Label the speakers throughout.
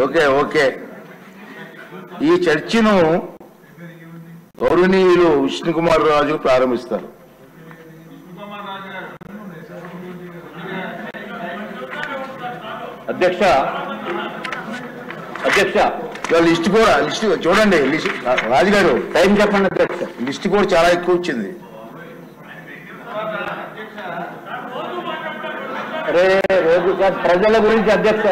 Speaker 1: Okay okay ఈ చర్చను గౌరవనీయులు విష్ణుకుమార్ రాజు ప్రారంభిస్తారు.
Speaker 2: అధ్యక్ష
Speaker 1: లిస్ట్ కూడా చూడండి. రాజుగారు
Speaker 2: టైం చెప్పండి అధ్యక్ష.
Speaker 1: లిస్ట్ కూడా చాలా ఎక్కువ వచ్చింది.
Speaker 2: రోజు ప్రజల గురించి అధ్యక్ష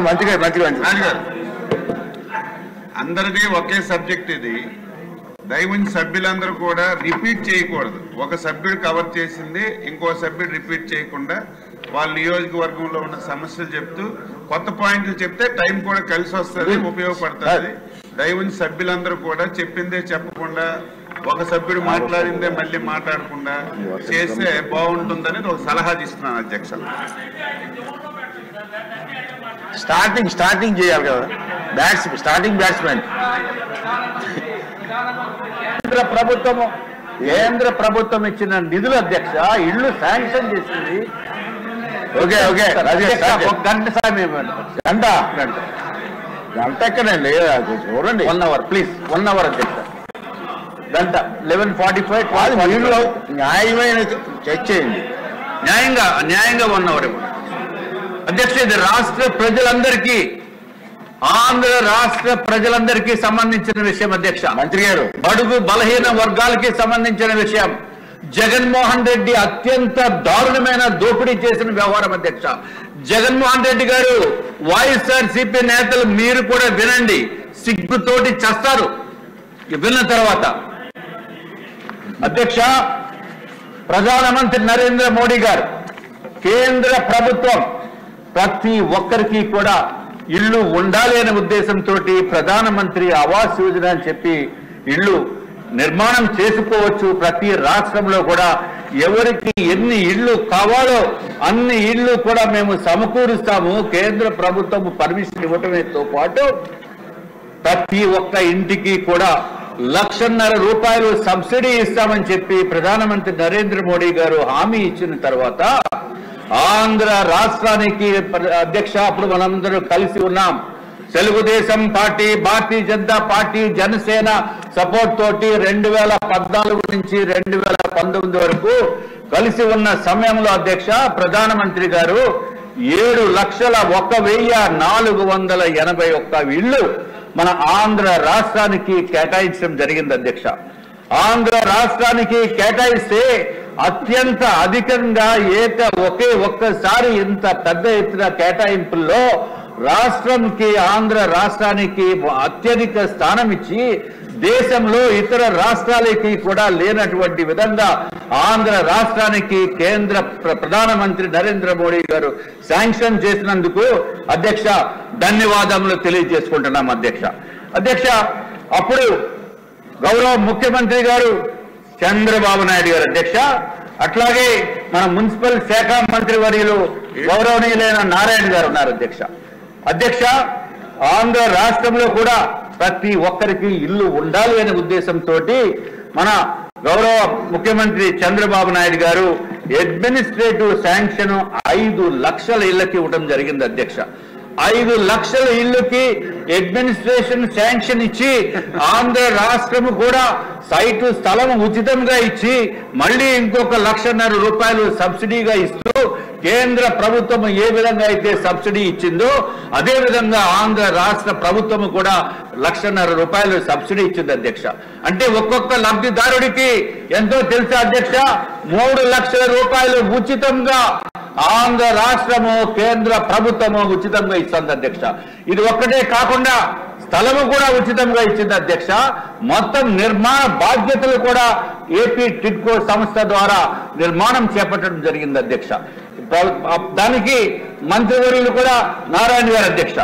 Speaker 1: మంత్రి గారు
Speaker 3: అందరిది ఒకే సబ్జెక్ట్. ఇది దయవుంచి సభ్యులందరూ కూడా రిపీట్ చేయకూడదు. ఒక సభ్యుడు కవర్ చేసింది ఇంకో సభ్యుడు రిపీట్ చేయకుండా వాళ్ళ నియోజకవర్గంలో ఉన్న సమస్యలు చెప్తూ కొత్త పాయింట్లు చెప్తే టైం కూడా కలిసి వస్తుంది, ఉపయోగపడుతుంది. దయవుంచి సభ్యులందరూ కూడా చెప్పిందే చెప్పకుండా ఒక సభ్యుడు మాట్లాడిందే మళ్ళీ మాట్లాడకుండా చేస్తే బాగుంటుందని ఒక సలహా ఇస్తున్నాను అధ్యక్ష.
Speaker 1: స్టార్టింగ్ చేయాలి కదా బ్యాట్స్మెన్.
Speaker 2: కేంద్ర ప్రభుత్వం ఇచ్చిన నిధులు అధ్యక్ష ఇళ్లు శాంక్షన్ చేసింది.
Speaker 1: ఓకే
Speaker 2: ఒక గంట సమయం
Speaker 1: గంట ఎక్కడండి చూడండి.
Speaker 2: 1 hour ప్లీజ్. 1 hour అధ్యక్ష. గంట 11:45
Speaker 1: న్యాయమైన చర్చ చేయండి.
Speaker 2: న్యాయంగా 1 hour అధ్యక్ష. ఇది రాష్ట్ర ప్రజలందరికీ, ఆంధ్ర రాష్ట్ర ప్రజలందరికీ సంబంధించిన విషయం అధ్యక్ష.
Speaker 1: మంత్రి గారు
Speaker 2: బడుగు బలహీన వర్గాలకి సంబంధించిన విషయం. జగన్మోహన్ రెడ్డి అత్యంత దారుణమైన దోపిడీ చేసిన వ్యవహారం అధ్యక్ష. జగన్మోహన్ రెడ్డి గారు, వైఎస్ఆర్సీపీ నేతలు మీరు కూడా వినండి, సిగ్గుతోటి చస్తారు విన్న తర్వాత. అధ్యక్ష, ప్రధానమంత్రి నరేంద్ర మోడీ గారు, కేంద్ర ప్రభుత్వం ప్రతి ఒక్కరికి కూడా ఇల్లు ఉండాలి అనే ఉద్దేశంతో ప్రధానమంత్రి ఆవాస్ యోజన అని చెప్పి ఇల్లు నిర్మాణం చేసుకోవచ్చు. ప్రతి రాష్ట్రంలో కూడా ఎవరికి ఎన్ని ఇళ్లు కావాలో అన్ని ఇళ్లు కూడా మేము సమకూరుస్తాము. కేంద్ర ప్రభుత్వం పర్మిషన్ ఇవ్వటంతో పాటు ప్రతి ఒక్క ఇంటికి కూడా 1,50,000 రూపాయలు సబ్సిడీ ఇస్తామని చెప్పి ప్రధానమంత్రి నరేంద్ర మోడీ గారు హామీ ఇచ్చిన తర్వాత ఆంధ్ర రాష్ట్రానికి అధ్యక్ష అప్పుడు మనందరూ కలిసి ఉన్నాం. Telugu Desam party, Bharatiya Janata party, Janasena support తోటి 2014 నుంచి 2019 వరకు కలిసి ఉన్న సమయంలో అధ్యక్ష ప్రధానమంత్రి గారు 7,01,481 ఇళ్లు మన ఆంధ్ర రాష్ట్రానికి కేటాయించడం జరిగింది అధ్యక్ష. ఆంధ్ర రాష్ట్రానికి కేటాయిస్తే అత్యంత అధికంగా ఒక్కసారి ఇంత పెద్ద ఎత్తున కేటాయింపుల్లో రాష్ట్రంకి, ఆంధ్ర రాష్ట్రానికి అత్యధిక స్థానం ఇచ్చి దేశంలో ఇతర రాష్ట్రాలకి కూడా లేనటువంటి విధంగా ఆంధ్ర రాష్ట్రానికి కేంద్ర ప్రధానమంత్రి నరేంద్ర మోడీ గారు శాంక్షన్ చేసినందుకు అధ్యక్ష ధన్యవాదములు తెలియజేసుకుంటున్నాం అధ్యక్ష. అప్పుడు గౌరవ ముఖ్యమంత్రి గారు చంద్రబాబు నాయుడు గారు అధ్యక్ష, అట్లాగే మన మున్సిపల్ శాఖ మంత్రి వర్యులు గౌరవనీయులైన నారాయణ గారు ఉన్నారు అధ్యక్ష. ఆంధ్ర రాష్ట్రంలో కూడా ప్రతి ఒక్కరికి ఇల్లు ఉండాలి అనే ఉద్దేశంతో మన గౌరవ ముఖ్యమంత్రి చంద్రబాబు నాయుడు గారు అడ్మినిస్ట్రేటివ్ శాంక్షన్ 5 లక్షల ఇళ్లకి ఇవ్వడం జరిగింది అధ్యక్ష. 5 లక్షల ఇళ్లకి అడ్మినిస్ట్రేషన్ శాంక్షన్ ఇచ్చి ఆంధ్ర రాష్ట్రము కూడా సైటు స్థలం ఉచితంగా ఇచ్చి మళ్ళీ ఇంకొక 1,50,000 రూపాయలు సబ్సిడీగా ఇస్తూ కేంద్ర ప్రభుత్వం ఏ విధంగా అయితే సబ్సిడీ ఇచ్చిందో అదే విధంగా ఆంధ్ర రాష్ట్ర ప్రభుత్వం కూడా 1,50,000 రూపాయలు సబ్సిడీ ఇచ్చింది అధ్యక్ష. అంటే ఒక్కొక్క లబ్ధిదారుడికి ఎంతో తెలుసా అధ్యక్ష, 3 లక్షల రూపాయలు ఉచితంగా ఆంధ్ర రాష్ట్రము, కేంద్ర ప్రభుత్వము ఉచితంగా ఇస్తుంది అధ్యక్ష. ఇది ఒక్కటే కాకుండా స్థలము కూడా ఉచితంగా ఇచ్చింది అధ్యక్ష. మొత్తం నిర్మాణ బాధ్యతలు కూడా ఏపీ టిడ్కో సంస్థ ద్వారా నిర్మాణం చేపట్టడం జరిగింది అధ్యక్ష. దానికి మంత్రివర్యులు కూడా నారాయణ గారు అధ్యక్ష.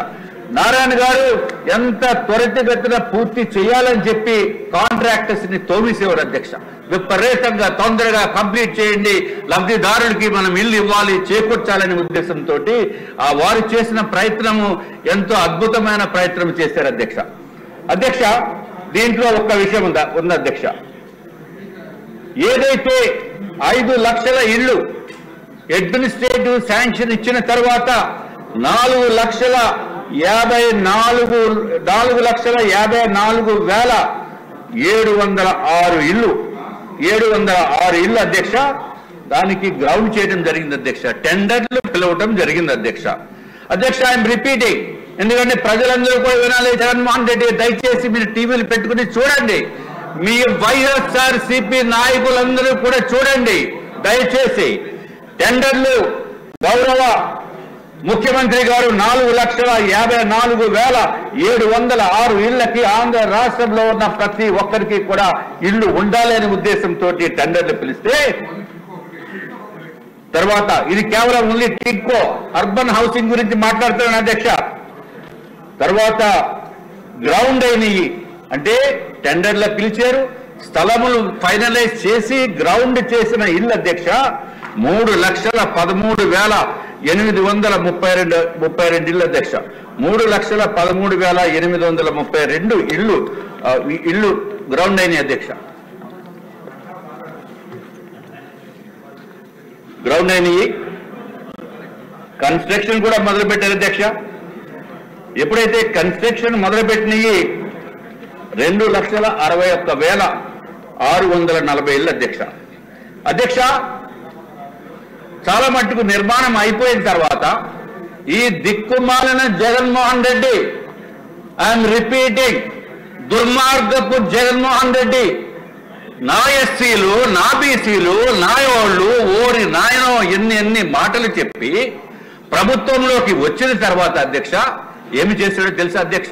Speaker 2: నారాయణ గారు ఎంత త్వరితగతిన పూర్తి చేయాలని చెప్పి కాంట్రాక్టర్స్ ని తోమిసేవారు అధ్యక్ష. విపరీతంగా తొందరగా కంప్లీట్ చేయండి, లబ్ధిదారుడికి మనం ఇల్లు ఇవ్వాలి, చేకూర్చాలనే ఉద్దేశంతో వారు చేసిన ప్రయత్నము ఎంతో అద్భుతమైన ప్రయత్నం చేశారు అధ్యక్ష. దీంట్లో ఒక్క విషయం ఉంది అధ్యక్ష. ఏదైతే 5 లక్షల ఇళ్ళు అడ్మినిస్ట్రేటివ్ శాంక్షన్ ఇచ్చిన తర్వాత 4,54,706 ఇళ్ళు 706 ఇళ్ళు అధ్యక్ష దానికి గ్రౌండ్ చేయడం జరిగింది అధ్యక్ష. టెండర్లు పిలవటం జరిగింది అధ్యక్ష. అధ్యక్ష ఐఎమ్ రిపీటింగ్, ఎందుకంటే ప్రజలందరూ కూడా వినాలి. జగన్మోహన్ రెడ్డి దయచేసి మీరు టీవీలు పెట్టుకుని చూడండి, మీ వైఎస్ఆర్సీపీ నాయకులందరూ కూడా చూడండి దయచేసి. టెండర్లు గౌరవ ముఖ్యమంత్రి గారు 4,54,706 ఇళ్లకి ఆంధ్ర రాష్ట్రంలో ఉన్న ప్రతి ఒక్కరికి కూడా ఇళ్లు ఉండాలి అనే ఉద్దేశంతో టెండర్లు పిలిస్తే, తర్వాత ఇది కేవలం ఓన్లీ టిడ్కో అర్బన్ హౌసింగ్ గురించి మాట్లాడుతున్నాను అధ్యక్ష. తర్వాత గ్రౌండ్ అయినవి అంటే టెండర్లు పిలిచారు, స్థలములు ఫైనలైజ్ చేసి గ్రౌండ్ చేసిన ఇల్లు అధ్యక్ష 3,13,832 ఇళ్ళు అధ్యక్ష. 3,13,832 ఇళ్ళు గ్రౌండ్ అయినాయి అధ్యక్ష. గ్రౌండ్ అయినవి కన్స్ట్రక్షన్ కూడా మొదలుపెట్టారు అధ్యక్ష. ఎప్పుడైతే కన్స్ట్రక్షన్ మొదలుపెట్టినవి 2,61,640 ఇళ్ళు అధ్యక్ష. అధ్యక్ష చాలా మట్టుకు నిర్మాణం అయిపోయిన తర్వాత ఈ దిక్కుమాలిన జగన్మోహన్ రెడ్డి, ఐఎమ్ రిపీటింగ్, దుర్మార్గపు జగన్మోహన్ రెడ్డి నా ఎస్సీలు, నా బీసీలు, నాయోళ్ళు ఓరి నాయనో ఎన్ని మాటలు చెప్పి ప్రభుత్వంలోకి వచ్చిన తర్వాత అధ్యక్ష ఏమి చేశాడో తెలుసా అధ్యక్ష?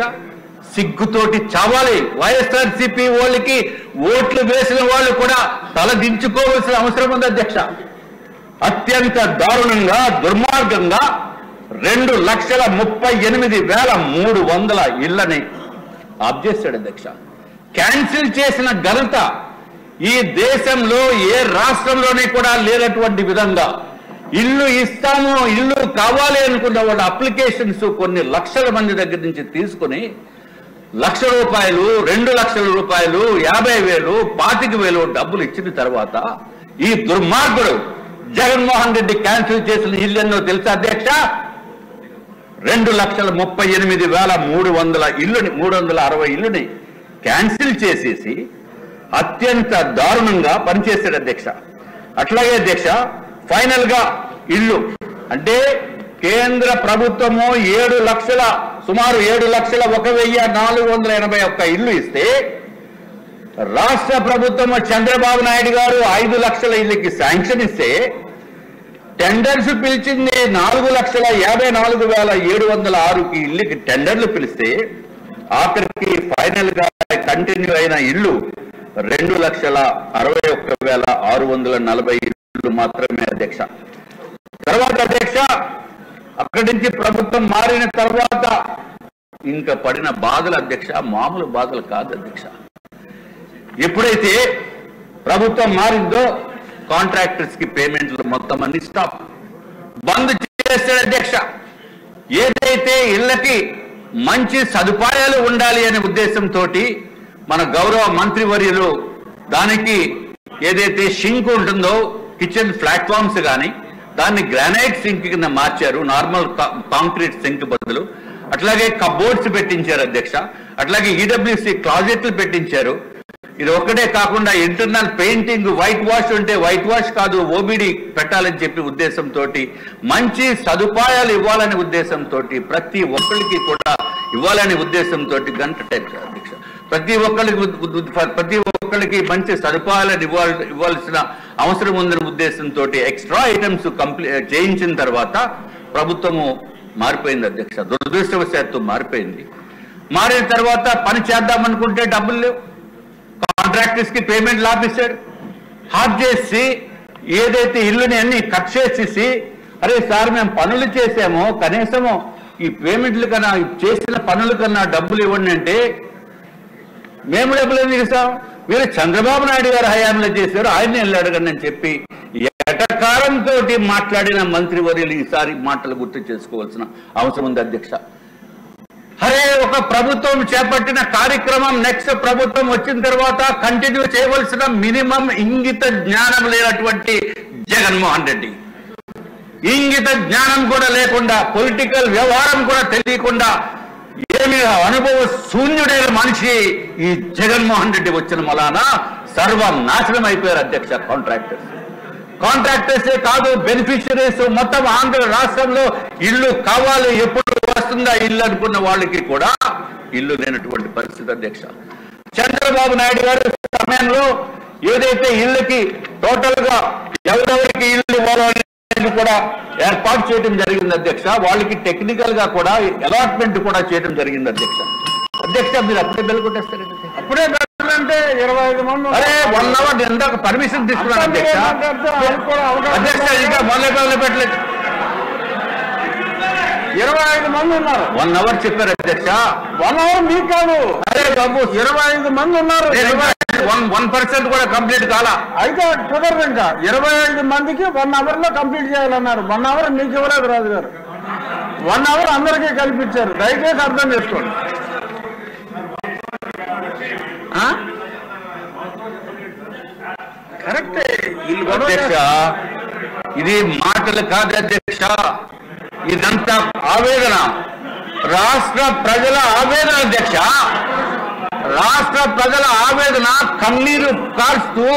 Speaker 2: సిగ్గుతోటి చావాలి. వైఎస్ఆర్సీపీ వాళ్ళకి ఓట్లు వేసిన వాళ్ళు కూడా తల దించుకోవాల్సిన అవసరం ఉంది అధ్యక్ష. అత్యంత దారుణంగా దుర్మార్గంగా 2,38,300 ఇళ్లని ఆప్ చేశాడు అధ్యక్ష. క్యాన్సిల్ చేసిన ఘనత ఈ దేశంలో ఏ రాష్ట్రంలోనే కూడా లేనటువంటి విధంగా ఇల్లు ఇస్తాము, ఇల్లు కావాలి అనుకున్న వాళ్ళ అప్లికేషన్స్ కొన్ని లక్షల మంది దగ్గర నుంచి తీసుకుని ₹1,00,000, ₹2,00,000, 50,000, 25,000 డబ్బులు ఇచ్చిన తర్వాత ఈ దుర్మార్గుడు జగన్మోహన్ రెడ్డి క్యాన్సిల్ చేసిన ఇల్లు ఎన్నో తెలుసా అధ్యక్ష? 2,38,300 ఇల్లుని, 360 ఇల్లుని క్యాన్సిల్ చేసేసి అత్యంత దారుణంగా పనిచేశాడు అధ్యక్ష. అట్లాగే అధ్యక్ష ఫైనల్ గా ఇల్లు అంటే కేంద్ర ప్రభుత్వము సుమారు 7,01,481 ఇల్లు ఇస్తే రాష్ట్ర ప్రభుత్వము చంద్రబాబు నాయుడు గారు 5 లక్షల ఇళ్ళకి శాంక్షన్ ఇస్తే టెండర్స్ పిలిచింది 4,54,706 ఇళ్ళకి టెండర్లు పిలిస్తే ఆఖరికి ఫైనల్ గా కంటిన్యూ అయిన ఇల్లు 2,61,640 ఇళ్ళు మాత్రమే అధ్యక్ష. తర్వాత అధ్యక్ష అక్కడి నుంచి ప్రభుత్వం మారిన తర్వాత ఇంకా పడిన బాధలు అధ్యక్ష మామూలు బాధలు కాదు అధ్యక్ష. ఎప్పుడైతే ప్రభుత్వం మారిందో కాంట్రాక్టర్స్ కి పేమెంట్లు మొత్తం అన్ని స్టాప్ బంద్ చేశాడు అధ్యక్ష. ఏదైతే ఇళ్లకి మంచి సదుపాయాలు ఉండాలి అనే ఉద్దేశంతో మన గౌరవ మంత్రివర్యులు దానికి ఏదైతే సింక్ ఉంటుందో కిచెన్ ప్లాట్ఫామ్స్ కానీ దాన్ని గ్రానైట్ సింక్ కింద మార్చారు, నార్మల్ కాంక్రీట్ సింక్ బదులు. అట్లాగే కబోర్డ్స్ పెట్టించారు అధ్యక్ష. అట్లాగే ఈడబ్ల్యూసి క్లాజెట్లు పెట్టించారు. ఇది ఒక్కటే కాకుండా ఇంటర్నల్ పెయింటింగ్ వైట్ వాష్ ఉంటే వైట్ వాష్ కాదు ఓబిడి పెట్టాలని చెప్పి ఉద్దేశంతో మంచి సదుపాయాలు ఇవ్వాలనే ఉద్దేశంతో ప్రతి ఒక్కరికి కూడా ఇవ్వాలనే ఉద్దేశంతో గంట టైం అధ్యక్ష ప్రతి ఒక్కరికి మంచి సదుపాయాలను ఇవ్వాల్సిన అవసరం ఉందనే ఉద్దేశంతో ఎక్స్ట్రా ఐటమ్స్ చేయించిన తర్వాత ప్రభుత్వము మారిపోయింది అధ్యక్ష. దురదృష్టవశాత్తు మారిపోయింది. మారిన తర్వాత పని చేద్దామనుకుంటే డబ్బులు లేవు. కాంట్రాక్టర్స్ కి పేమెంట్ ఆపేశాడు. హాఫ్ చేసి ఏదైతే ఇల్లుని అన్ని కట్ చేసేసి అరే సార్ మేము పనులు చేసామో కనీసము ఈ పేమెంట్లు కన్నా చేసిన పనుల కన్నా డబ్బులు ఇవ్వండి అంటే మేము డబ్బులు ఎందుకు ఇస్తాం, వీరు చంద్రబాబు నాయుడు గారు హయాంలో చేశారు ఆయన్ని వెళ్ళి అడగండి అని చెప్పి ఎటకారంతో మాట్లాడిన మంత్రివర్యులు ఈసారి మాటలు గుర్తు చేసుకోవాల్సిన అవసరం ఉంది అధ్యక్ష. అరే ఒక ప్రభుత్వం చేపట్టిన కార్యక్రమం నెక్స్ట్ ప్రభుత్వం వచ్చిన తర్వాత కంటిన్యూ చేయవలసిన మినిమం ఇంగిత జ్ఞానం లేనటువంటి జగన్మోహన్ రెడ్డి, ఇంగిత జ్ఞానం కూడా లేకుండా, పొలిటికల్ వ్యవహారం కూడా తెలియకుండా ఏమి అనుభవ శూన్యుడైన మనిషి ఈ జగన్మోహన్ రెడ్డి వచ్చిన మలాన సర్వనాశనం అయిపోయారు అధ్యక్ష. కాంట్రాక్టర్సే కాదు, బెనిఫిషరీస్ మొత్తం ఆంధ్ర రాష్ట్రంలో ఇల్లు కావాలి, ఎప్పుడు వస్తుందా ఇల్లు అనుకున్న వాళ్ళకి కూడా ఇల్లు లేనటువంటి పరిస్థితి అధ్యక్ష. చంద్రబాబు నాయుడు గారు సమయంలో ఏదైతే ఇళ్ళకి టోటల్ గా ఎవరెవరికి ఇల్లు ఇవ్వాలని కూడా ఏర్పాటు చేయడం జరిగింది అధ్యక్ష. వాళ్ళకి టెక్నికల్ గా కూడా అలాట్మెంట్ కూడా చేయడం జరిగింది అధ్యక్ష. మీరు అప్పుడే బెల్ కొట్టేస్తారండి.
Speaker 1: అప్పుడే అంటే 25 మంది.
Speaker 2: అరే 1 అవర్ ఎందాక పర్మిషన్ తీసుకున్నాను అధ్యక్ష. ఇంకా మొదలు పెట్టలేదు.
Speaker 1: 25 మంది ఉన్నారు.
Speaker 2: 1 అవర్ చెప్పారు అధ్యక్ష.
Speaker 1: 1 అవర్ మీకు కాదు.
Speaker 2: అరే బాబు
Speaker 1: 25 మంది ఉన్నారు.
Speaker 2: 1% కూడా కంప్లీట్ కాలా.
Speaker 1: అయితే కుదరదు. ఇంకా 25 మందికి 1 అవర్ లో కంప్లీట్ చేయాలన్నారు. 1 అవర్ మీకు ఇవ్వలేదు రాజు గారు. 1 అవర్ అందరికీ కల్పించారు. దయచేసి అర్థం చేసుకోండి. కరెక్టే.
Speaker 2: అధ్యక్ష ఇది మాటలు కాదు అధ్యక్ష, ఇదంతా ఆవేదన, రాష్ట్ర ప్రజల ఆవేదన అధ్యక్ష. రాష్ట్ర ప్రజల ఆవేదన, కన్నీరు కారుస్తూ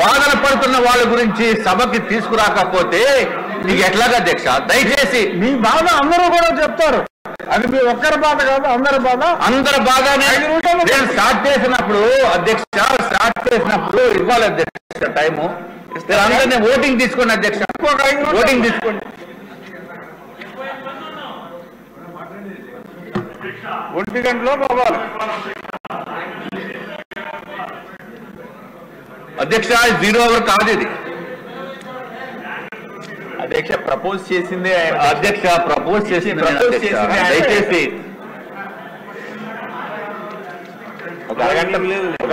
Speaker 2: బాధన పడుతున్న వాళ్ళ గురించి సభకి తీసుకురాకపోతే నీకు ఎట్లాగా అధ్యక్ష? దయచేసి
Speaker 1: మీ బాధ అందరూ కూడా చెప్తారు. అది మీ ఒక్కరి బాధ కాదు, అందరి బాధ.
Speaker 2: అందరి బాధనే. నేను స్టార్ట్ చేసినప్పుడు ఇవ్వాలి అధ్యక్ష టైము. అందరినీ ఓటింగ్ తీసుకోండి అధ్యక్ష, ఓటింగ్ తీసుకోండి.
Speaker 1: 1 గంటలో పోవాలి
Speaker 2: అధ్యక్ష. 0 అవర్ కాదు ఇది
Speaker 1: అధ్యక్ష. ప్రపోజ్ చేసింది
Speaker 2: అధ్యక్ష, ప్రపోజ్ చేసింది దయచేసి
Speaker 1: ఒక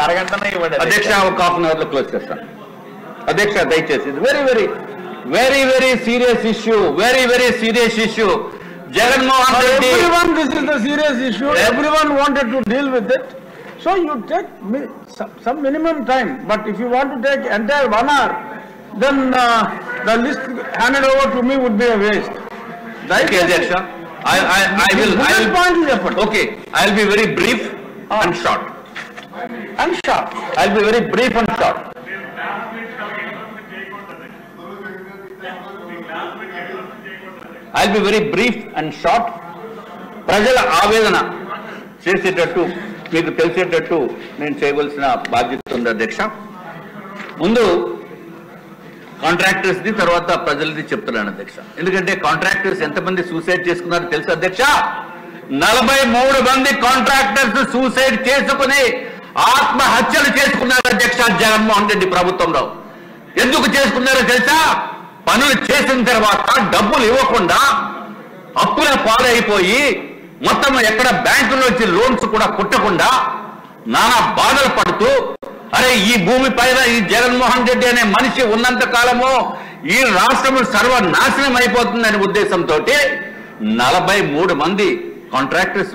Speaker 1: అరగంటనే ఇవ్వండి
Speaker 2: అధ్యక్ష. ఒక ½ అవర్ లో క్లోజ్ చేస్తాను అధ్యక్ష. దయచేసి very serious issue, very serious issue. Jaganmohan Reddy,
Speaker 1: this is the serious issue. Everyone wanted to deal with it. So you take some minimum time. But if you want to take entire 1 hour, then the list handed over to me would be a waste.
Speaker 2: Okay, Adyasha. I will okay. I'll be very brief and short. I'll be very brief and short. I'll be very brief and short. ప్రజల ఆవేదన చేసేటట్టు, మీకు తెలిసేటట్టు నేను చేయవలసిన బాధ్యత ఉంది అధ్యక్ష. ముందు కాంట్రాక్టర్స్ ది, తర్వాత ప్రజలది చెప్తున్నాను అధ్యక్ష. ఎందుకంటే కాంట్రాక్టర్స్ ఎంతమంది సూసైడ్ చేసుకున్నారో తెలుసు అధ్యక్ష. 43 మంది కాంట్రాక్టర్స్ సూసైడ్ చేసుకుని ఆత్మహత్యలు చేసుకున్నారు అధ్యక్ష జగన్మోహన్ రెడ్డి ప్రభుత్వంలో. ఎందుకు చేసుకున్నారో తెలుసా? పనులు చేసిన తర్వాత డబ్బులు ఇవ్వకుండా అప్పుల పాలైపోయి మొత్తం ఎక్కడ బ్యాంకులో వచ్చి లోన్స్ కూడా కుట్టకుండా నానా బాధలు పడుతూ, అరే ఈ భూమి పైన ఈ జగన్మోహన్ రెడ్డి అనే మనిషి ఉన్నంత కాలము ఈ రాష్ట్రం సర్వనాశనం అయిపోతుందనే ఉద్దేశంతో 43 మంది కాంట్రాక్టర్స్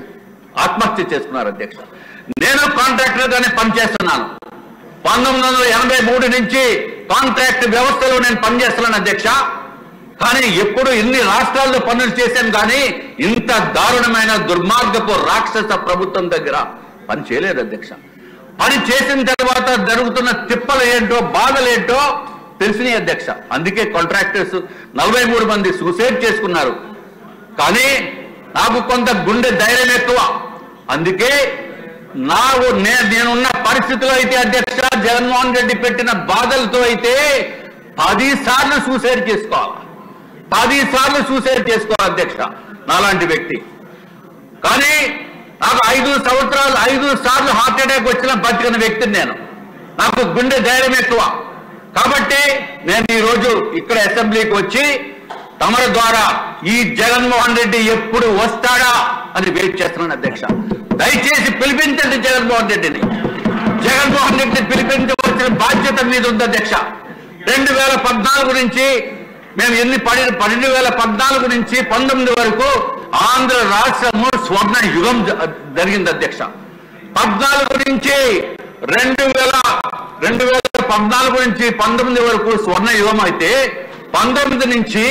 Speaker 2: ఆత్మహత్య చేసుకున్నారు అధ్యక్ష. నేను కాంట్రాక్టర్ గానే పనిచేస్తున్నాను. 1983 నుంచి కాంట్రాక్ట్ వ్యవస్థలో నేను పనిచేస్తున్నాను అధ్యక్ష. కానీ ఎప్పుడు ఇన్ని రాష్ట్రాల్లో పనులు చేశాను కానీ ఇంత దారుణమైన దుర్మార్గపు రాక్షస ప్రభుత్వం దగ్గర పని చేయలేదు అధ్యక్ష. పని చేసిన తర్వాత జరుగుతున్న తిప్పలు ఏంటో, బాధలు ఏంటో తెలిసినాయి అధ్యక్ష. అందుకే కాంట్రాక్టర్స్ 43 మంది సూసైడ్ చేసుకున్నారు. కానీ నాకు కొంత గుండె ధైర్యం ఎక్కువ. అందుకే నేనున్న పరిస్థితిలో అయితే అధ్యక్ష, జగన్మోహన్ రెడ్డి పెట్టిన బాధలతో అయితే 10 సార్లు సూసైడ్ చేసుకోవాలి. 10 సార్లు సూసైడ్ చేసుకోవాలి అధ్యక్ష నాలాంటి వ్యక్తి. కానీ నాకు 5 సార్లు హార్ట్ అటాక్ వచ్చిన బతికిన వ్యక్తిని నేను. నాకు గుండె ధైర్యం ఎక్కువ. కాబట్టి నేను ఈరోజు ఇక్కడ అసెంబ్లీకి వచ్చి తమరి ద్వారా ఈ జగన్మోహన్ రెడ్డి ఎప్పుడు వస్తాడా అని వెయిట్ చేస్తున్నాను అధ్యక్ష. దయచేసి పిలిపించండి జగన్మోహన్ రెడ్డిని. జగన్మోహన్ రెడ్డిని పిలిపించవలసిన బాధ్యత మీద ఉంది అధ్యక్ష. 2014 నుంచి మేము 2014 నుంచి 19 వరకు ఆంధ్ర రాష్ట్రము స్వర్ణ యుగం జరిగింది అధ్యక్ష. 14 నుంచి 2014 నుంచి 19 వరకు స్వర్ణ యుగం అయితే 19 నుంచి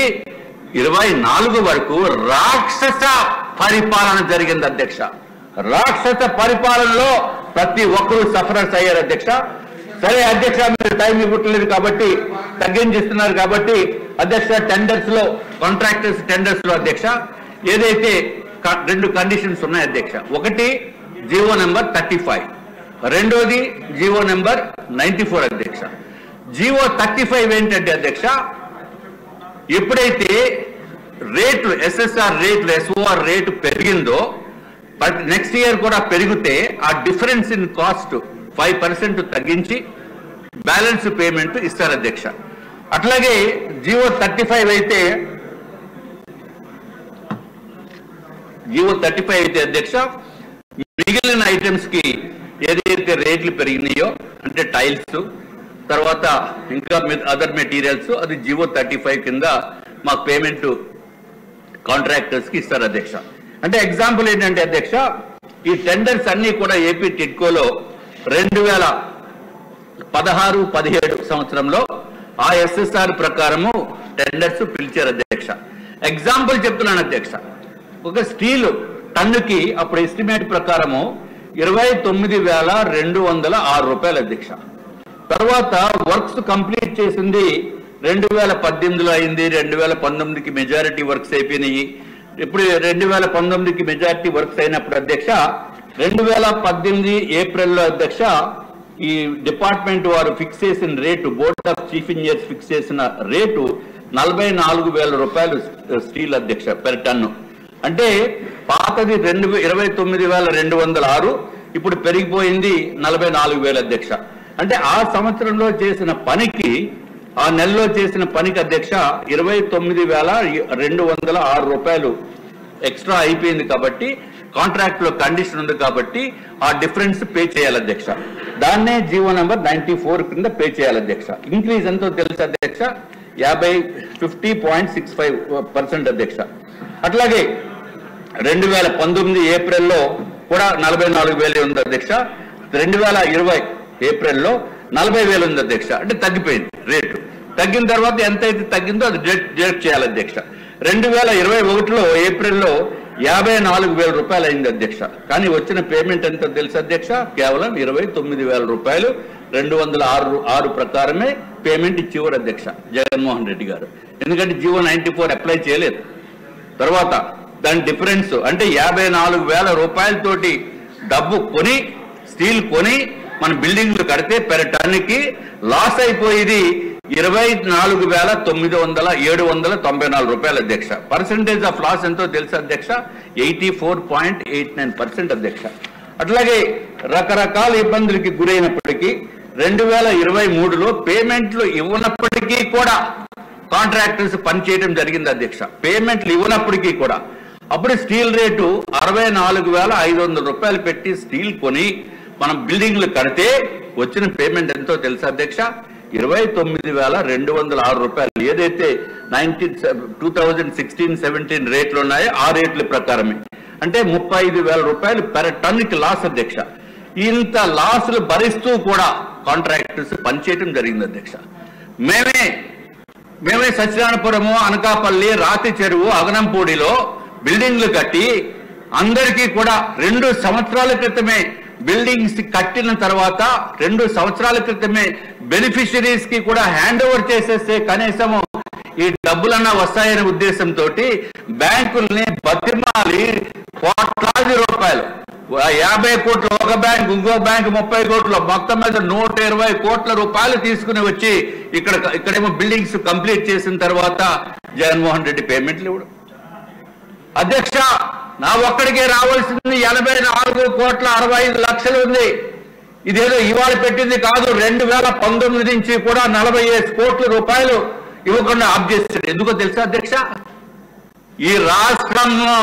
Speaker 2: 24 వరకు రాక్షస పరిపాలన జరిగింది అధ్యక్ష. రాక్షస పరిపాలనలో ప్రతి ఒక్కరూ సఫరర్స్ అయ్యారు అధ్యక్ష. సరే అధ్యక్ష, మీరు టైం ఇవ్వట్లేదు కాబట్టి తగ్గించిస్తున్నారు కాబట్టి అధ్యక్ష, టెండర్స్ లో కాంట్రాక్టర్స్ టెండర్స్ లో అధ్యక్ష ఏదైతే 2 కండిషన్స్ ఉన్నాయి అధ్యక్ష. ఒకటి జీవో నెంబర్ 35, రెండోది జీవో నెంబర్ 94 అధ్యక్ష. జీవో 35 ఏంటంటే అధ్యక్ష, ఎప్పుడైతే రేట్లు ఎస్ఎస్ఆర్ రేట్లు ఎస్ఓఆర్ రేటు పెరిగిందో నెక్స్ట్ ఇయర్ కూడా పెరిగితే ఆ డిఫరెన్స్ ఇన్ కాస్ట్ 5% తగ్గించి బ్యాలెన్స్ పేమెంట్ ఇస్తారు అధ్యక్ష. అట్లాగే జీవో 35 అయితే అధ్యక్ష మిగిలిన ఐటమ్స్ కి ఏదైతే రేట్లు పెరిగినాయో అంటే టైల్స్ తర్వాత ఇంకా అదర్ మెటీరియల్స్ అది జీవో 35 కింద మాకు పేమెంట్ కాంట్రాక్టర్స్ కి ఇస్తారు అధ్యక్ష. అంటే ఎగ్జాంపుల్ ఏంటంటే అధ్యక్ష, ఈ టెండర్స్ అన్ని కూడా ఏపీ టిడ్కోలో 2016-17 సంవత్సరంలో ఆ ఎస్ఎస్ఆర్ ప్రకారము టెండర్స్ పిలిచారు అధ్యక్ష. ఎగ్జాంపుల్ చెప్తున్నాను అధ్యక్ష, ఒక స్టీల్ టన్నుకి అప్పుడు ఎస్టిమేట్ ప్రకారము 29,206 రూపాయలు అధ్యక్ష. తర్వాత వర్క్స్ కంప్లీట్ చేసింది 2018లో అయింది, 2019కి మెజారిటీ వర్క్స్ అయిపోయినాయి. ఇప్పుడు 2019కి మెజారిటీ వర్క్స్ అయినప్పుడు అధ్యక్ష 2018 ఏప్రిల్లో అధ్యక్ష ఈ డిపార్ట్మెంట్ వారు ఫిక్స్ చేసిన rate, board of chief engineers fix చేసిన రేటు 44,000 రూపాయలు స్టీల్ అధ్యక్ష పెర్ టన్ను. అంటే పాతది 29,206, ఇప్పుడు పెరిగిపోయింది 44,000 అధ్యక్ష. అంటే ఆ సంవత్సరంలో చేసిన పనికి, ఆ నెలలో చేసిన పనికి అధ్యక్ష 29,206 రూపాయలు ఎక్స్ట్రా అయిపోయింది కాబట్టి కాంట్రాక్ట్ లో కండిషన్ ఉంది కాబట్టి ఆ డిఫరెన్స్ పే చేయాలి అధ్యక్ష. దాన్నే జీవో నెంబర్ 94 కింద పే చేయాలి అధ్యక్ష. ఇంక్రీజ్ ఎంతో తెలుసు అధ్యక్ష, 50% అధ్యక్ష. అట్లాగే 2019 ఏప్రిల్లో కూడా 44,000 ఉంది అధ్యక్ష. 2020 ఏప్రిల్లో 40,000 ఉంది అధ్యక్ష. అంటే తగ్గిపోయింది రేటు. తగ్గిన తర్వాత ఎంతైతే తగ్గిందో అది డిడక్ట్ చేయాలి అధ్యక్ష. 2021లో ఏప్రిల్లో 54,000 రూపాయలు అయింది అధ్యక్ష. కానీ వచ్చిన పేమెంట్ ఎంతో తెలుసు అధ్యక్ష, కేవలం 29,000 రూపాయలు 206 ప్రకారమే పేమెంట్ ఇచ్చేవారు అధ్యక్ష జగన్మోహన్ రెడ్డి గారు. ఎందుకంటే జీవో 94 అప్లై చేయలేదు. తర్వాత దాని డిఫరెన్స్ అంటే 54,000 రూపాయలతోటి డబ్బు కొని స్టీల్ కొని మన బిల్డింగ్లు కడితే పెర్ టన్నుకి లాస్ అయిపోయేది 24,794 రూపాయలు అధ్యక్ష. పర్సెంటేజ్ ఆఫ్ లాస్ ఎంతో తెలుసు అధ్యక్ష, 84.89% అధ్యక్ష. అట్లాగే రకరకాల ఇబ్బందులకి గురైనప్పటికీ 2023లో పేమెంట్లు ఇవ్వనప్పటికీ కూడా కాంట్రాక్టర్స్ పనిచేయడం జరిగింది అధ్యక్ష. పేమెంట్లు ఇవ్వనప్పటికీ కూడా అప్పుడు స్టీల్ రేటు 64,500 రూపాయలు పెట్టి స్టీల్ కొని మనం బిల్డింగ్లు కడితే వచ్చిన పేమెంట్ ఎంతో తెలుసు అధ్యక్ష, 29,206 రూపాయలు. ఏదైతే 2016-17 రేట్లు ఉన్నాయో ఆ రేట్ల ప్రకారమే అంటే 35,000 రూపాయలు పెర్ టన్నుకి లాస్ అధ్యక్ష. ఇంత లాసులు భరిస్తూ కూడా కాంట్రాక్టర్స్ పనిచేయడం జరిగింది అధ్యక్ష. మేమే సత్యనారాయణపురము, అనకాపల్లి, రాతి చెరువు, అగనంపూడిలో బిల్డింగ్లు కట్టి అందరికీ కూడా 2 సంవత్సరాల క్రితమే బిల్డింగ్స్ కట్టిన తర్వాత 2 సంవత్సరాల క్రితమే బెనిఫిషరీస్ కి కూడా హ్యాండ్ ఓవర్ చేసేస్తే కనీసము ఈ డబ్బులన్నా వస్తాయనే ఉద్దేశంతో బ్యాంకుల్ని బతిమాలి కోట్లాది రూపాయలు, 50 కోట్లు ఒక బ్యాంక్, ఇంకో బ్యాంక్ 30 కోట్లు, మొత్తం మీద 120 కోట్ల రూపాయలు తీసుకుని వచ్చి ఇక్కడేమో బిల్డింగ్స్ కంప్లీట్ చేసిన తర్వాత జగన్మోహన్ రెడ్డి పేమెంట్లు ఇవ్వడం అధ్యక్ష. నా ఒక్కడికే రావాల్సింది 84,65,00,000 ఉంది. ఇదేదో ఇవాళ పెట్టింది కాదు. 2019 నుంచి కూడా 45 కోట్ల రూపాయలు ఇవ్వకుండా ఆఫ్ చేశారు. ఎందుకో తెలుసా అధ్యక్ష, ఈ రాష్ట్రంలో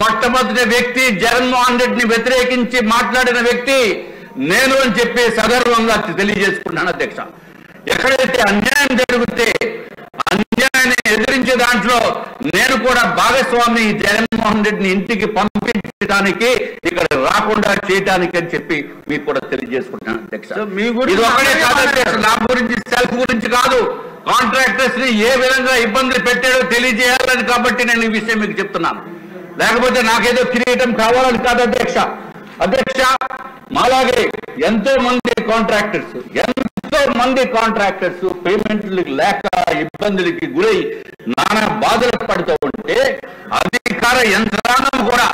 Speaker 2: మొట్టమొదటి వ్యక్తి జగన్మోహన్ రెడ్డిని వ్యతిరేకించి మాట్లాడిన వ్యక్తి నేను అని చెప్పి సగర్వంగా తెలియజేసుకున్నాను అధ్యక్ష. ఎక్కడైతే అన్యాయం జరిగితే అన్యాయాన్ని ఎదిరించే దాంట్లో నేను కూడా భాగస్వామి జగన్మోహన్ రెడ్డిని ఇంటికి పంపించడానికి ఇక్కడ రాకుండా చేయడానికి అని చెప్పి మీకు కూడా తెలియజేసుకుంటున్నాను అధ్యక్ష. ఇది ఒక్కడే కాదు అధ్యక్ష, నా గురించి సెల్ఫ్ గురించి కాదు, కాంట్రాక్టర్స్ ని ఏ విధంగా ఇబ్బందులు పెట్టాడో తెలియజేయాలని కాబట్టి నేను ఈ విషయం మీకు చెప్తున్నాను. లేకపోతే నాకేదో కిరీటం కావాలని కాదు అధ్యక్ష. అధ్యక్ష, మాలాగే ఎంతో మంది కాంట్రాక్టర్స్ పేమెంట్లు లేక ఇబ్బందులకి గురై నానా బాధలు పడుతూ ఉంటే అధికార యంత్రాంగం కూడా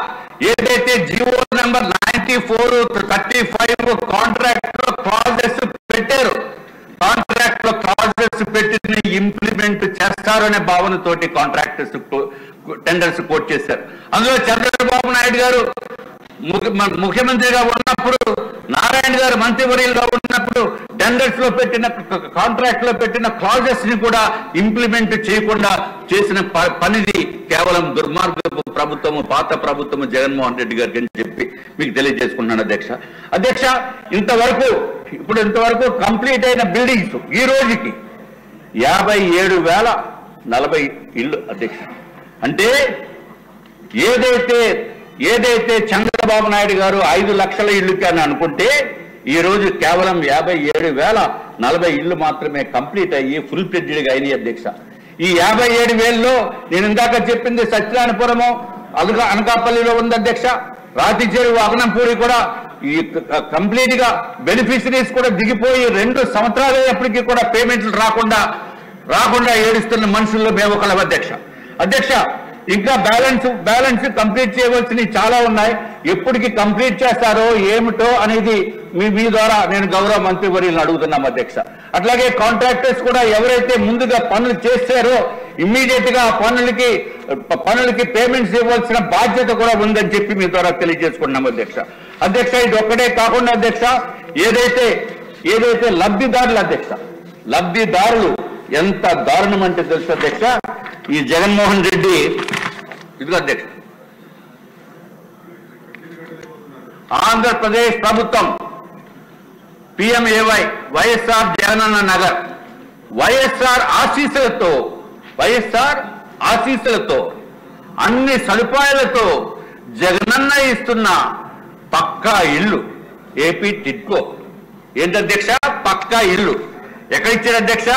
Speaker 2: ఏదైతే జీవో నెంబర్ 94/35 కాంట్రాక్ట్ లో క్లాజెస్ పెట్టారు, కాంట్రాక్ట్ లో క్లాజెస్ పెట్టిన ఇంప్లిమెంట్ చేస్తారనే భావనతోటి కాంట్రాక్టర్స్ టెండర్స్ కోట్ చేశారు. అందులో చంద్రబాబు నాయుడు గారు ముఖ్యమంత్రిగా ఉన్నప్పుడు, నారాయణ గారు మంత్రివర్యులుగా ఉన్నప్పుడు టెండర్స్ లో పెట్టిన కాంట్రాక్ట్ లో పెట్టిన క్లాజెస్ ని కూడా ఇంప్లిమెంట్ చేయకుండా చేసిన పనిది కేవలం దుర్మార్గపు ప్రభుత్వము, పాత ప్రభుత్వము జగన్మోహన్ రెడ్డి గారికి అని చెప్పి మీకు తెలియజేసుకున్నాను అధ్యక్ష. అధ్యక్ష, ఇంతవరకు కంప్లీట్ అయిన బిల్డింగ్స్ ఈ రోజుకి 57,040 ఇళ్ళు అధ్యక్ష. అంటే ఏదైతే చంద్రబాబు నాయుడు గారు 5 లక్షల ఇళ్ళకి అని అనుకుంటే ఈ రోజు కేవలం 57,040 ఇళ్ళు మాత్రమే కంప్లీట్ అయ్యి ఫుల్ ఫ్లెడ్జ్డ్గా అయినాయి అధ్యక్ష. ఈ 57,000లో నేను ఇందాక చెప్పింది సత్యనారాయణపురము, అనకాపల్లిలో ఉంది అధ్యక్ష. రాతి చెరువు, అగనంపూడి కూడా ఈ కంప్లీట్ గా బెనిఫిషరీస్ కూడా దిగిపోయి 2 సంవత్సరాలు అయ్యేప్పటికీ కూడా పేమెంట్లు రాకుండా ఏడుస్తున్న మనుషుల్లో మేము ఒకళ్ళం అధ్యక్ష. అధ్యక్ష, ఇంకా బ్యాలెన్స్ కంప్లీట్ చేయవలసినవి చాలా ఉన్నాయి. ఎప్పటికి కంప్లీట్ చేస్తారో ఏమిటో అనేది మీ ద్వారా నేను గౌరవ మంత్రివర్యులను అడుగుతున్నాం అధ్యక్ష. అట్లాగే కాంట్రాక్టర్స్ కూడా ఎవరైతే ముందుగా పనులు చేస్తారో ఇమ్మీడియట్ గా పనులకి పేమెంట్స్ ఇవ్వాల్సిన బాధ్యత కూడా ఉందని చెప్పి మీ ద్వారా తెలియజేసుకుంటున్నాం అధ్యక్ష. అధ్యక్ష, ఇది ఒక్కటే కాకుండా అధ్యక్ష, ఏదైతే లబ్ధిదారులు ఎంత దారుణం అంటే తెలుసు అధ్యక్ష. ఈ జగన్మోహన్ రెడ్డి ఇదిగో అధ్యక్ష, ఆంధ్రప్రదేశ్ ప్రభుత్వం PMAY వైఎస్ఆర్ జగనన్న నగర్ వైఎస్ఆర్ ఆశీస్సులతో అన్ని సదుపాయాలతో జగనన్న ఇస్తున్న పక్కా ఇల్లు ఏపీ టిడ్కో. ఏంటి అధ్యక్ష? పక్కా ఇల్లు ఎక్కడ ఇచ్చారు అధ్యక్ష?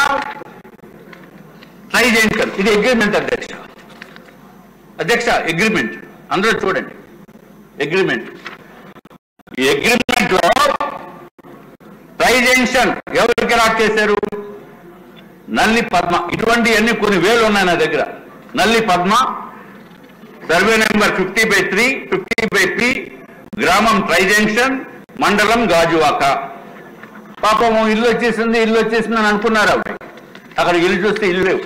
Speaker 2: ట్రై చేయించారు. ఇది అగ్రిమెంట్ అధ్యక్ష. అగ్రిమెంట్ అందరూ చూడండి. అగ్రిమెంట్, ఈ అగ్రిమెంట్ లో ట్రై జంక్షన్ ఎవరికి అలాట్ చేశారు? నల్లి పద్మ. ఇటువంటి అన్ని కొన్ని వేలు ఉన్నాయి నా దగ్గర. నల్లి పద్మ, సర్వే నెంబర్ 50/3, 50/P, గ్రామం ట్రై జంక్షన్, మండలం గాజువాక. పాపం ఇల్లు వచ్చేసింది అని అనుకున్నారు. అక్కడ ఇల్లు చూస్తే ఇల్లు లేవు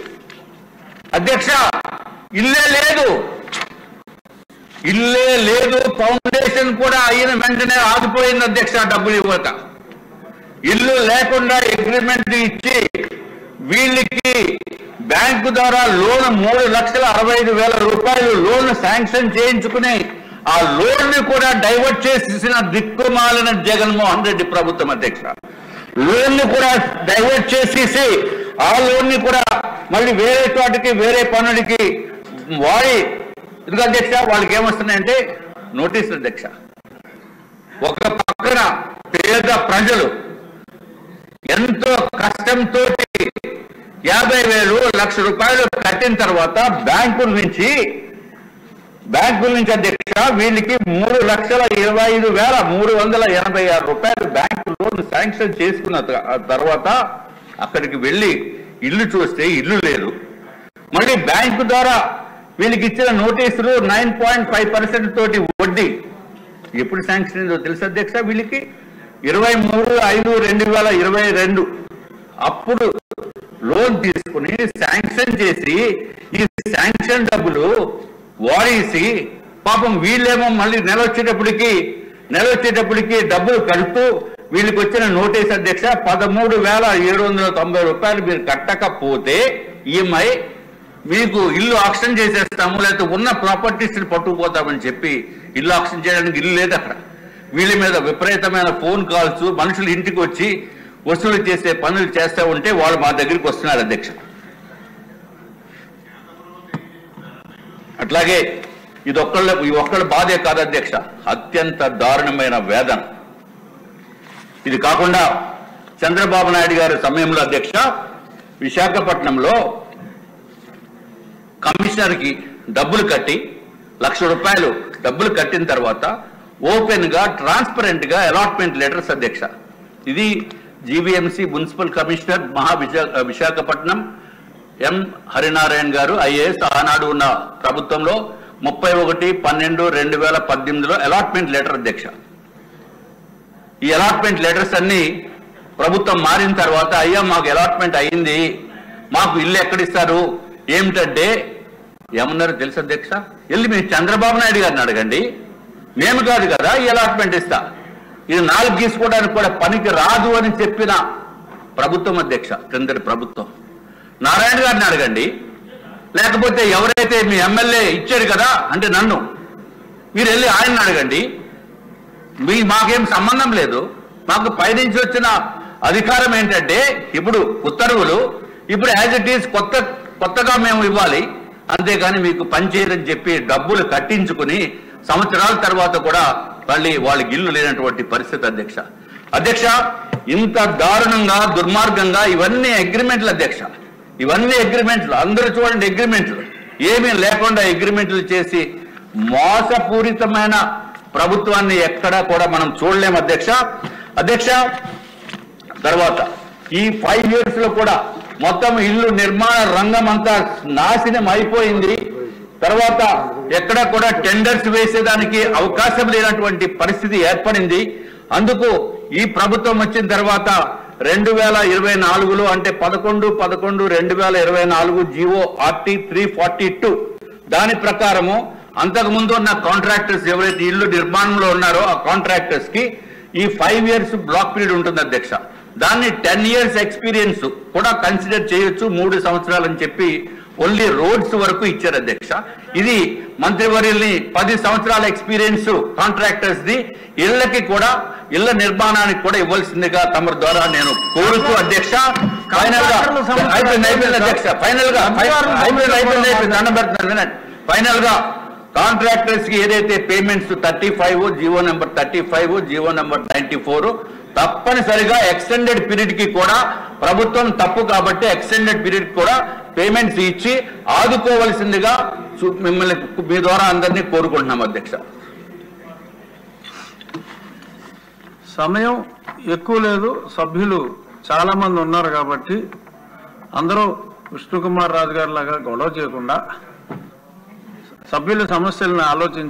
Speaker 2: అధ్యక్ష. ఇల్లే లేదు. ఫౌండేషన్ కూడా అయిన వెంటనే ఆగిపోయింది అధ్యక్ష, డబ్బులు ఇవ్వక. ఇల్లు లేకుండా అగ్రిమెంట్ ఇచ్చి వీళ్ళకి బ్యాంకు ద్వారా లోన్ 3,65,000 రూపాయలు లోన్ శాంక్షన్ చేయించుకుని ఆ లోన్ ని కూడా డైవర్ట్ చేసిన దిక్కుమాలిన జగన్మోహన్ రెడ్డి ప్రభుత్వం అధ్యక్ష. లోన్ ని కూడా డైవర్ట్ చేసేసి ఆ లోన్ ని కూడా మళ్ళీ వేరే చోటికి వేరే పనులకి వాడి ఇదిగో అధ్యక్ష. వాళ్ళకి ఏమొస్తున్నాయంటే నోటీసులు అధ్యక్ష. ఒక పక్కన పేద ప్రజలు ఎంతో కష్టంతో 50,000, 1,00,000 రూపాయలు కట్టిన తర్వాత బ్యాంకుల నుంచి అధ్యక్ష వీళ్ళకి 3,25,386 రూపాయలు బ్యాంకు లోన్ శాంక్షన్ చేసుకున్న తర్వాత అక్కడికి వెళ్ళి ఇల్లు చూస్తే ఇల్లు లేదు. మళ్ళీ బ్యాంకు ద్వారా వీళ్ళకి ఇచ్చిన నోటీసులు 9.5% తోటి వడ్డీ. ఎప్పుడు శాంక్షన్ అయిందో తెలుసు అధ్యక్ష? వీళ్ళకి 23/5/2022 అప్పుడు లోన్ తీసుకుని శాంక్షన్ చేసి ఈ శాంక్షన్ డబ్బులు వాడేసి పాపం వీళ్ళేమో మళ్ళీ నెల వచ్చేటప్పటికి డబ్బులు కడుతూ వీళ్ళకి వచ్చిన నోటీస్ అధ్యక్ష 13,790 రూపాయలు మీరు కట్టకపోతే ఈఎంఐ మీకు ఇల్లు ఆక్షన్ చేసేస్తాము, లేకపోతే ఉన్న ప్రాపర్టీస్ పట్టుకుపోతామని చెప్పి ఇల్లు ఆక్షన్ చేయడానికి ఇల్లు లేదు అక్కడ. వీళ్ళ మీద విపరీతమైన ఫోన్ కాల్స్, మనుషులు ఇంటికి వచ్చి వసూలు చేసే పనులు చేస్తూ ఉంటే వాళ్ళు మా దగ్గరికి వస్తున్నారు అధ్యక్ష. అట్లాగే ఈ ఒక్కళ్ళ బాధే కాదు అధ్యక్ష, అత్యంత దారుణమైన వేదన. ఇది కాకుండా చంద్రబాబు నాయుడు గారి సమయంలో అధ్యక్ష విశాఖపట్నంలో కమిషనర్కి డబ్బులు కట్టి ₹1,00,000 డబ్బులు కట్టిన తర్వాత ఓపెన్ గా ట్రాన్స్పరెంట్ గా అలాట్మెంట్ లెటర్స్ అధ్యక్ష. ఇది జీవీఎంసీ మున్సిపల్ కమిషనర్ విశాఖపట్నం ఎం హరినారాయణ గారు ఐఏఎస్ ఆనాడు ఉన్న ప్రభుత్వంలో 31/12/2018లో అలాట్మెంట్ లెటర్ అధ్యక్ష. ఈ అలాట్మెంట్ లెటర్స్ అన్ని ప్రభుత్వం మారిన తర్వాత అయ్యా మాకు అలాట్మెంట్ అయ్యింది, మాకు ఇల్లు ఎక్కడిస్తారు ఏమిటంటే ఏమన్నారు తెలుసు అధ్యక్ష, వెళ్ళి మీరు చంద్రబాబు నాయుడు గారిని అడగండి, మేము కాదు కదా ఈ అలాట్మెంట్ ఇస్తా, ఇది 4 గీసుకోవడానికి కూడా పనికి రాదు అని చెప్పిన ప్రభుత్వం అధ్యక్ష, క్రిందటి ప్రభుత్వం. నారాయణ గారిని అడగండి, లేకపోతే ఎవరైతే మీ ఎమ్మెల్యే ఇచ్చారు కదా అంటే నన్ను, మీరు వెళ్ళి ఆయన్ని అడగండి. మాకేం సంబంధం లేదు, మాకు పైనుంచి వచ్చిన అధికారం ఏంటంటే ఇప్పుడు ఉత్తర్వులు ఇప్పుడు యాజ్ ఇట్ ఈస్ కొత్తగా మేము ఇవ్వాలి, అంతేగాని మీకు పనిచేయదని చెప్పి డబ్బులు కట్టించుకుని సంవత్సరాల తర్వాత కూడా మళ్ళీ వాళ్ళకి ఇల్లు లేనటువంటి పరిస్థితి అధ్యక్ష. ఇంత దారుణంగా దుర్మార్గంగా ఇవన్నీ అగ్రిమెంట్లు అధ్యక్ష, ఇవన్నీ అగ్రిమెంట్లు, అందరూ చూడండి అగ్రిమెంట్లు, ఏమీ లేకుండా అగ్రిమెంట్లు చేసి మోసపూరితమైన ప్రభుత్వాన్ని ఎక్కడా కూడా మనం చూడలేము అధ్యక్ష. తర్వాత ఈ 5 years లో కూడా మొత్తం ఇల్లు నిర్మాణ రంగం అంతా నాశనం అయిపోయింది. తర్వాత ఎక్కడ కూడా టెండర్స్ వేసేదానికి అవకాశం లేనటువంటి పరిస్థితి ఏర్పడింది. అందుకు ఈ ప్రభుత్వం వచ్చిన తర్వాత 2024లో అంటే 11/11/2024 జీవో RT 342 దాని ప్రకారము అంతకుముందు ఉన్న కాంట్రాక్టర్స్ ఎవరైతే ఇల్లు నిర్మాణంలో ఉన్నారో ఆ కాంట్రాక్టర్స్ కి ఈ 5 years బ్లాక్ పీరియడ్ ఉంటుంది అధ్యక్ష. దాన్ని 10 years ఎక్స్పీరియన్స్ కూడా కన్సిడర్ చేయొచ్చు, 3 సంవత్సరాలు అని చెప్పి ఓన్లీ రోడ్స్ వరకు ఇచ్చారు అధ్యక్ష. ఇది మంత్రివర్యుల్ని 10 సంవత్సరాల ఎక్స్పీరియన్స్ కాంట్రాక్టర్స్ ది ఇళ్లకి కూడా ఇళ్ల నిర్మాణానికి కూడా ఇవ్వాల్సిందిగా తమ ద్వారా నేను కోరుతూ అధ్యక్ష. ఫైనల్ గా కాంట్రాక్టర్స్ కి ఏదైతే payments 35 GO number 35 GO number 94 తప్పనిసరిగా ఎక్స్టెండెడ్ పీరియడ్ కి కూడా ప్రభుత్వం తప్పు కాబట్టి ఎక్స్టెండెడ్ పీరియడ్ కూడా పేమెంట్స్ ఇచ్చి ఆదుకోవలసిందిగా మిమ్మల్ని మీ ద్వారా అందరినీ కోరుకుంటున్నాం అధ్యక్ష.
Speaker 1: సమయం ఎక్కువ లేదు, సభ్యులు చాలా మంది ఉన్నారు కాబట్టి అందరూ విష్ణుకుమార్ రాజు గారి లాగా గొడవ చేయకుండా సభ్యుల సమస్యలను ఆలోచించి